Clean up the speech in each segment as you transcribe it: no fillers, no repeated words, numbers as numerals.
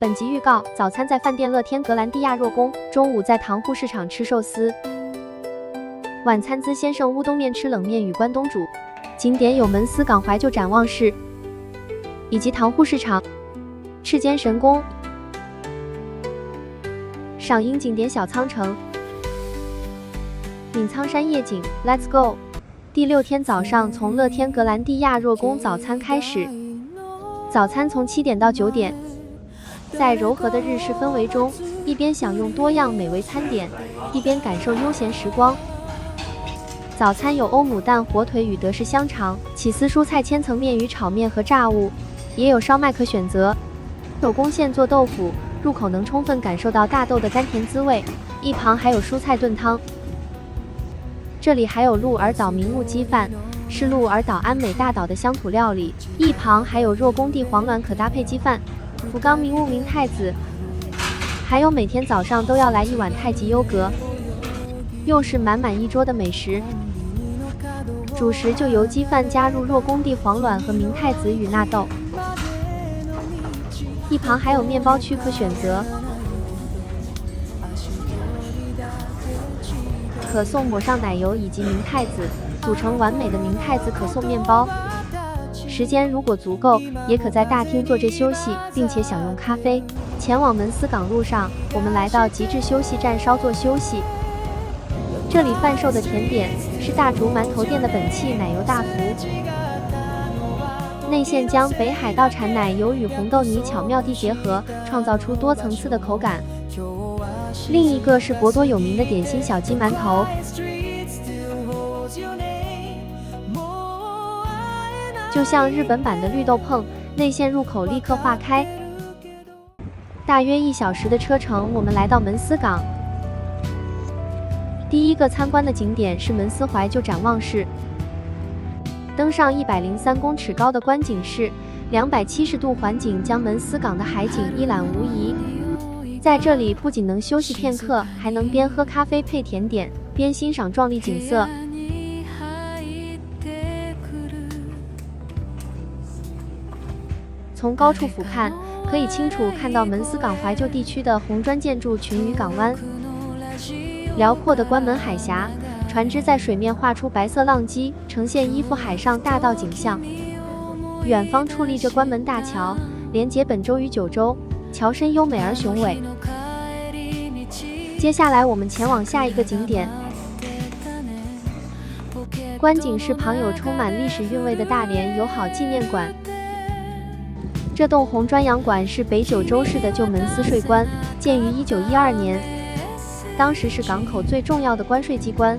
本集预告：早餐在饭店乐天格兰蒂亚若宫，中午在塘户市场吃寿司，晚餐资先生乌冬面吃冷面与关东煮。景点有门司港怀旧展望室，以及塘户市场、赤间神宫、赏樱景点小仓城、岭苍山夜景。Let's go！ 第6天早上从乐天格兰蒂亚若宫早餐开始，早餐从7点到9点。 在柔和的日式氛围中，一边享用多样美味餐点，一边感受悠闲时光。早餐有欧姆蛋、火腿与德式香肠，起司蔬菜千层面与炒面和炸物，也有烧麦可选择。手工现做豆腐，入口能充分感受到大豆的甘甜滋味。一旁还有蔬菜炖汤。这里还有鹿儿岛名物鸡饭，是鹿儿岛安美大岛的乡土料理。一旁还有若宫地黄卵可搭配鸡饭。 福冈名物明太子，还有每天早上都要来一碗太极优格，又是满满一桌的美食。主食就由鸡饭加入若宫地黄卵和明太子与纳豆，一旁还有面包区可选择，可颂抹上奶油以及明太子，组成完美的明太子可颂面包。 时间如果足够，也可在大厅坐着休息，并且享用咖啡。前往门司港路上，我们来到极致休息站稍作休息。这里贩售的甜点是大竹馒头店的本气奶油大福，内馅将北海道产奶油与红豆泥巧妙地结合，创造出多层次的口感。另一个是博多有名的点心小鸡馒头。 就像日本版的绿豆椪，内馅入口立刻化开。大约1小时的车程，我们来到门司港。第一个参观的景点是门司怀旧展望室，登上103公尺高的观景室，270度环景，将门司港的海景一览无遗。在这里不仅能休息片刻，还能边喝咖啡配甜点，边欣赏壮丽景色。 从高处俯瞰，可以清楚看到门司港怀旧地区的红砖建筑群与港湾。辽阔的关门海峡，船只在水面画出白色浪迹，呈现一幅海上大道景象。远方矗立着关门大桥，连接本州与九州，桥身优美而雄伟。接下来，我们前往下一个景点。观景室旁有充满历史韵味的大连友好纪念馆。 这栋红砖洋馆是北九州市的旧门司税关，建于1912年，当时是港口最重要的关税机关。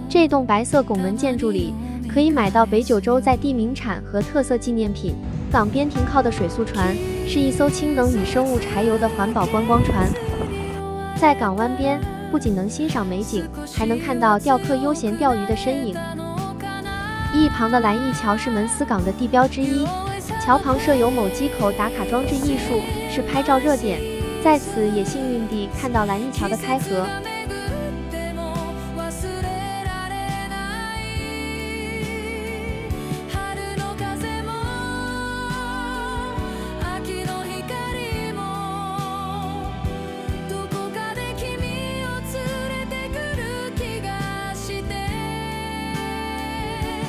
这栋白色拱门建筑里可以买到北九州在地名产和特色纪念品。港边停靠的水素船是一艘氢能与生物柴油的环保观光船。在港湾边，不仅能欣赏美景，还能看到钓客悠闲钓鱼的身影。一旁的蓝翊桥是门司港的地标之一。 桥旁设有某机口打卡装置艺术，是拍照热点。在此也幸运地看到蓝翊桥的开合。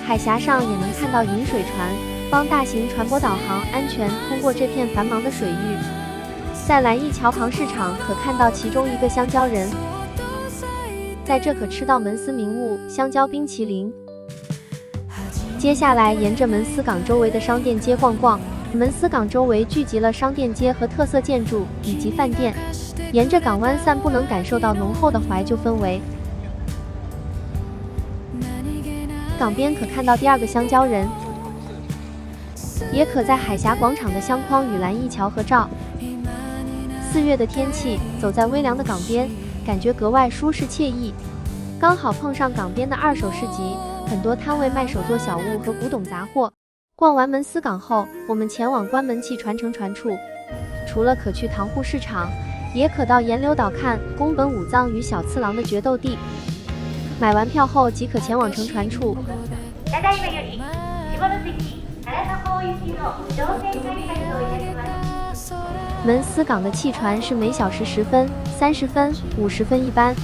海峡上也能看到引水船。 帮大型船舶导航，安全通过这片繁忙的水域。在蓝翊桥旁市场可看到其中一个香蕉人，在这可吃到门司名物香蕉冰淇淋。接下来沿着门司港周围的商店街逛逛。门司港周围聚集了商店街和特色建筑以及饭店。沿着港湾散步，能感受到浓厚的怀旧氛围。港边可看到第2个香蕉人。 也可在海峡广场的相框与蓝翊桥合照。4月的天气，走在微凉的港边，感觉格外舒适惬意。刚好碰上港边的二手市集，很多摊位卖手作小物和古董杂货。逛完门司港后，我们前往关门气传承船处。除了可去塘户市场，也可到岩流岛看宫本武藏与小次郎的决斗地。买完票后即可前往乘船处。ただいまより下関荒田行行きの乗船開始といたします。门司港的汽船是每小时10分、30分、50分一班，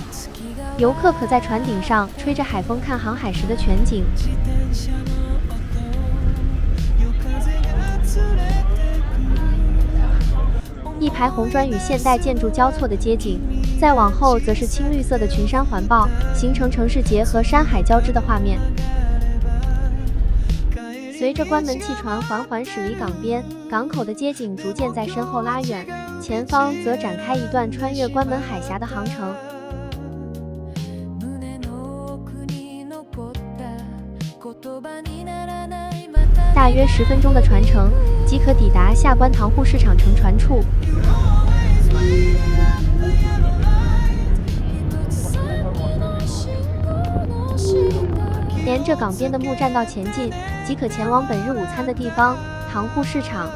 游客可在船顶上吹着海风看航海时的全景。一排红砖与现代建筑交错的街景，再往后则是青绿色的群山环抱，形成城市节和山海交织的画面。随着关门汽船缓缓驶离港边，港口的街景逐渐在身后拉远，前方则展开一段穿越关门海峡的航程。大约10分钟的船程，即可抵达下关塘户市场乘船处。沿着港边的木栈道前进，即可前往本日午餐的地方——塘户市场。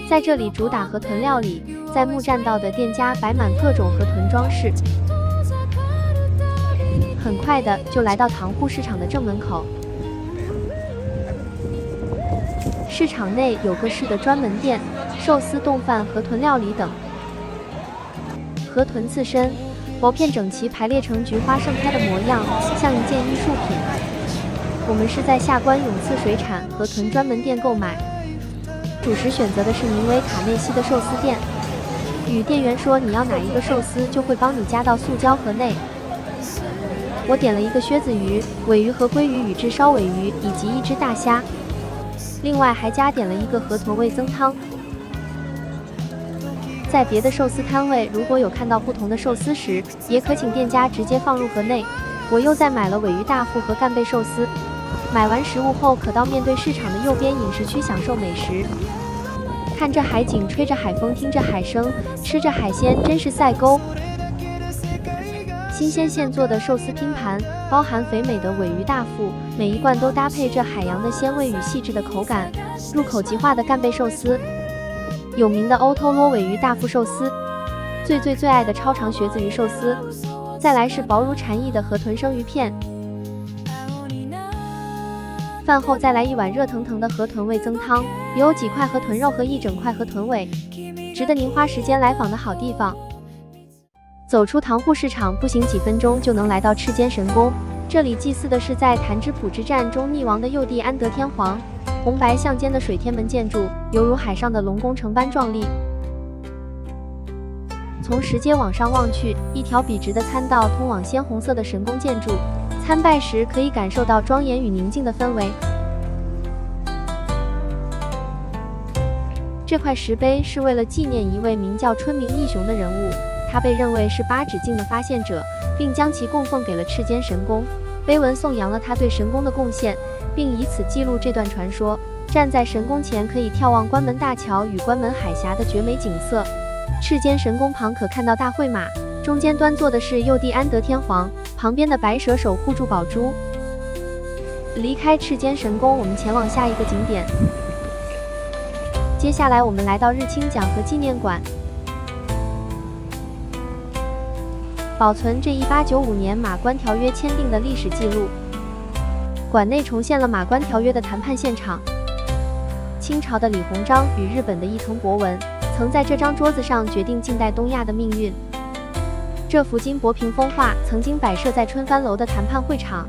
在这里主打河豚料理，在木栈道的店家摆满各种河豚装饰。很快的就来到塘户市场的正门口。市场内有各式的专门店，寿司、冻饭、河豚料理等。河豚刺身、薄片整齐排列成菊花盛开的模样，像一件艺术品。我们是在下关永赐水产河豚专门店购买，主食选择的是名为卡内西的寿司店。与店员说你要哪一个寿司，就会帮你加到塑胶盒内。我点了一个靴子鱼、尾鱼和鲑鱼与炙烧尾鱼，以及一只大虾。另外还加点了一个河豚味增汤。在别的寿司摊位，如果有看到不同的寿司时，也可请店家直接放入盒内。我又再买了尾鱼大腹和干贝寿司。买完食物后，可到面对市场的右边饮食区享受美食。看着海景，吹着海风，听着海声，吃着海鲜，真是赛沟。新鲜现做的寿司拼盘，包含肥美的尾鱼大腹，每一罐都搭配着海洋的鲜味与细致的口感。入口即化的干贝寿司，有名的欧托罗尾鱼大腹寿司，最爱的超长靴子鱼寿司，再来是薄如蝉翼的河豚生鱼片。饭后再来一碗热腾腾的河豚味增汤，有几块河豚肉和一整块河豚尾，值得您花时间来访的好地方。走出塘户市场，步行几分钟就能来到赤间神宫。这里祭祀的是在弹指浦之战中溺亡的幼帝安德天皇。红白相间的水天门建筑，犹如海上的龙宫城般壮丽。从石阶往上望去，一条笔直的参道通往鲜红色的神宫建筑。参拜时可以感受到庄严与宁静的氛围。这块石碑是为了纪念一位名叫春明义雄的人物。他被认为是八指镜的发现者，并将其供奉给了赤间神宫。碑文颂扬了他对神宫的贡献，并以此记录这段传说。站在神宫前，可以眺望关门大桥与关门海峡的绝美景色。赤间神宫旁可看到大会马，中间端坐的是幼帝安德天皇，旁边的白蛇守护住宝珠。离开赤间神宫，我们前往下一个景点。接下来我们来到日清讲和纪念馆。保存这1895年马关条约签订的历史记录。馆内重现了马关条约的谈判现场。清朝的李鸿章与日本的伊藤博文曾在这张桌子上决定近代东亚的命运。这幅金箔屏风画曾经摆设在春帆楼的谈判会场。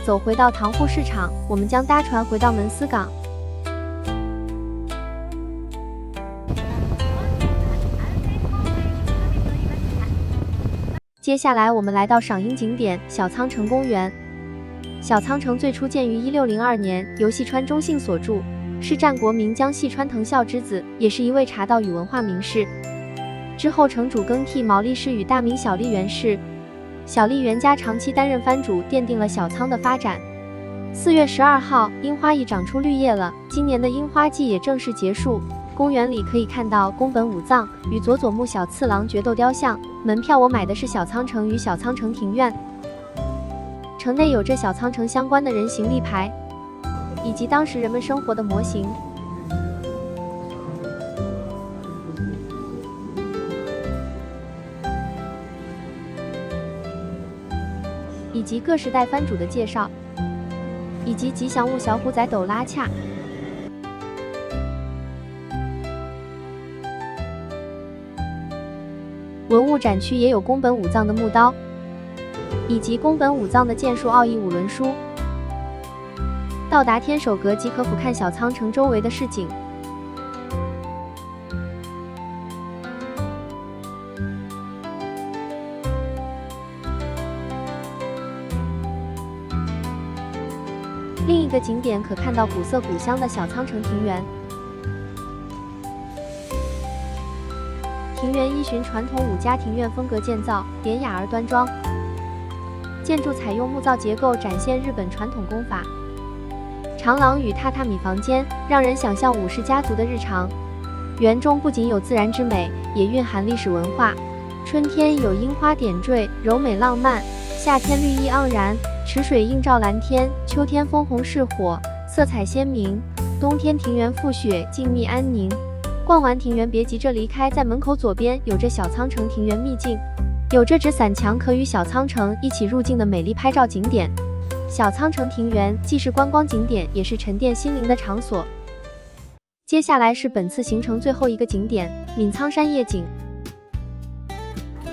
走回到塘户市场，我们将搭船回到门司港。接下来我们来到赏樱景点小仓城公园。小仓城最初建于1602年，由细川忠信所筑，是战国名将细川藤孝之子，也是一位茶道与文化名士。之后城主更替毛利氏与大名小笠原氏，小笠原家长期担任藩主，奠定了小仓的发展。4月12号，樱花已长出绿叶了，今年的樱花季也正式结束。公园里可以看到宫本武藏与佐佐木小次郎决斗雕像。门票我买的是小仓城与小仓城庭院。城内有着小仓城相关的人形立牌，以及当时人们生活的模型。以及各时代藩主的介绍，以及吉祥物小虎仔斗拉恰。文物展区也有宫本武藏的木刀，以及宫本武藏的剑术奥义五轮书。到达天守阁即可俯瞰小仓城周围的市景。另一个景点可看到古色古香的小仓城庭园。庭园依循传统武家庭院风格建造，典雅而端庄。建筑采用木造结构，展现日本传统工法。长廊与榻榻米房间让人想象武士家族的日常。园中不仅有自然之美，也蕴含历史文化。春天有樱花点缀，柔美浪漫；夏天绿意盎然，池水映照蓝天；秋天枫红似火，色彩鲜明；冬天庭园覆雪，静谧安宁。逛完庭园别急着离开，在门口左边有着小仓城庭园秘境，有着纸伞墙可与小仓城一起入境的美丽拍照景点。小仓城庭园既是观光景点，也是沉淀心灵的场所。接下来是本次行程最后一个景点——闵苍山夜景，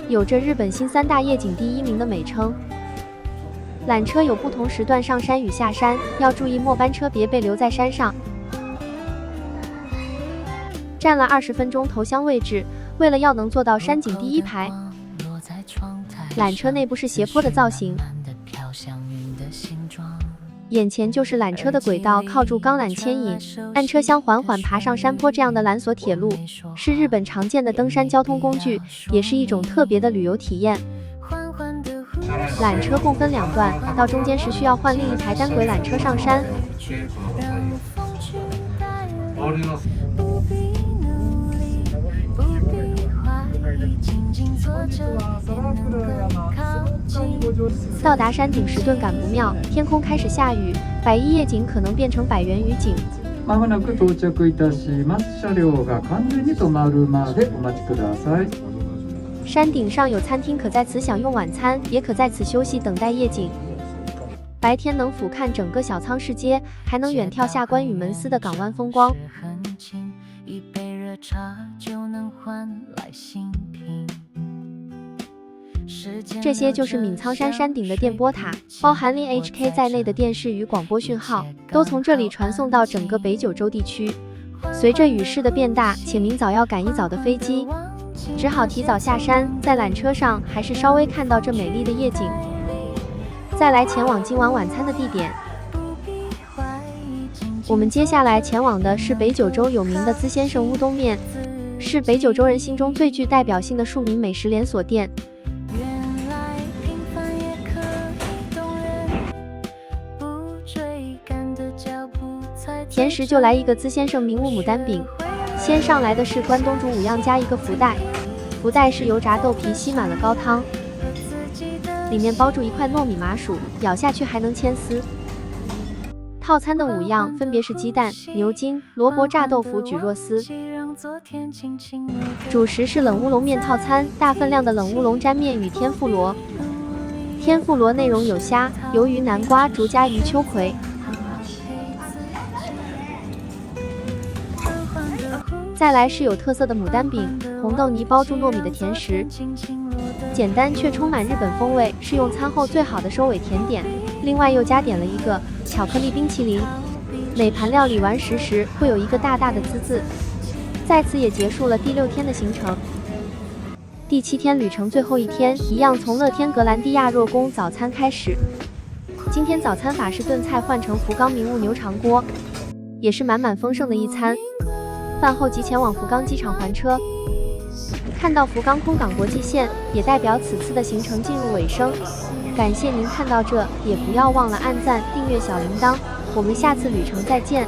有着日本新3大夜景第1名的美称。缆车有不同时段上山与下山，要注意末班车别被留在山上。站了20分钟头箱位置，为了要能坐到山景第1排。缆车内部是斜坡的造型，眼前就是缆车的轨道，靠住钢缆牵引，按车厢缓缓爬上山坡。这样的缆索铁路是日本常见的登山交通工具，也是一种特别的旅游体验。缆车共分2段，到中间时需要换另一台单轨缆车上山。到達山頂時頓感不妙，天空開始下雨，百億夜景可能變成百元雨景。まもなく到着いたします。車両が完全に止まるまでお待ちください。山顶上有餐厅，可在此享用晚餐，也可在此休息等待夜景。白天能俯瞰整个小仓市街，还能远眺下关羽门司的港湾风光。一杯热茶就能换来心平。这些就是闵苍山山顶的电波塔，包含连 HK 在内的电视与广播讯号都从这里传送到整个北九州地区。随着雨势的变大，且明早要赶一早的飞机，只好提早下山，在缆车上还是稍微看到这美丽的夜景。再来前往今晚晚餐的地点。我们接下来前往的是北九州有名的资先生乌冬面，是北九州人心中最具代表性的庶民美食连锁店。甜食就来一个资先生名物牡丹饼，先上来的是关东煮5样加一个福袋，福袋是油炸豆皮吸满了高汤，里面包住一块糯米麻薯，咬下去还能牵丝。套餐的5样分别是鸡蛋、牛筋、萝卜炸豆腐、蒟蒻丝。主食是冷乌龙面套餐，大分量的冷乌龙沾面与天妇罗。天妇罗内容有虾、鱿鱼、南瓜、竹荚鱼、秋葵。再来是有特色的牡丹饼，红豆泥包住糯米的甜食，简单却充满日本风味，是用餐后最好的收尾甜点。另外又加点了一个巧克力冰淇淋，每盘料理完食时会有一个大大的滋字。在此也结束了第6天的行程。第7天旅程最后一天，一样从乐天格兰蒂亚若宫早餐开始。今天早餐法式炖菜换成福冈名物牛肠锅，也是满满丰盛的一餐。饭后即前往福冈机场还车。看到福冈空港国际线，也代表此次的行程进入尾声。感谢您看到这，也不要忘了按赞、订阅小铃铛。我们下次旅程再见。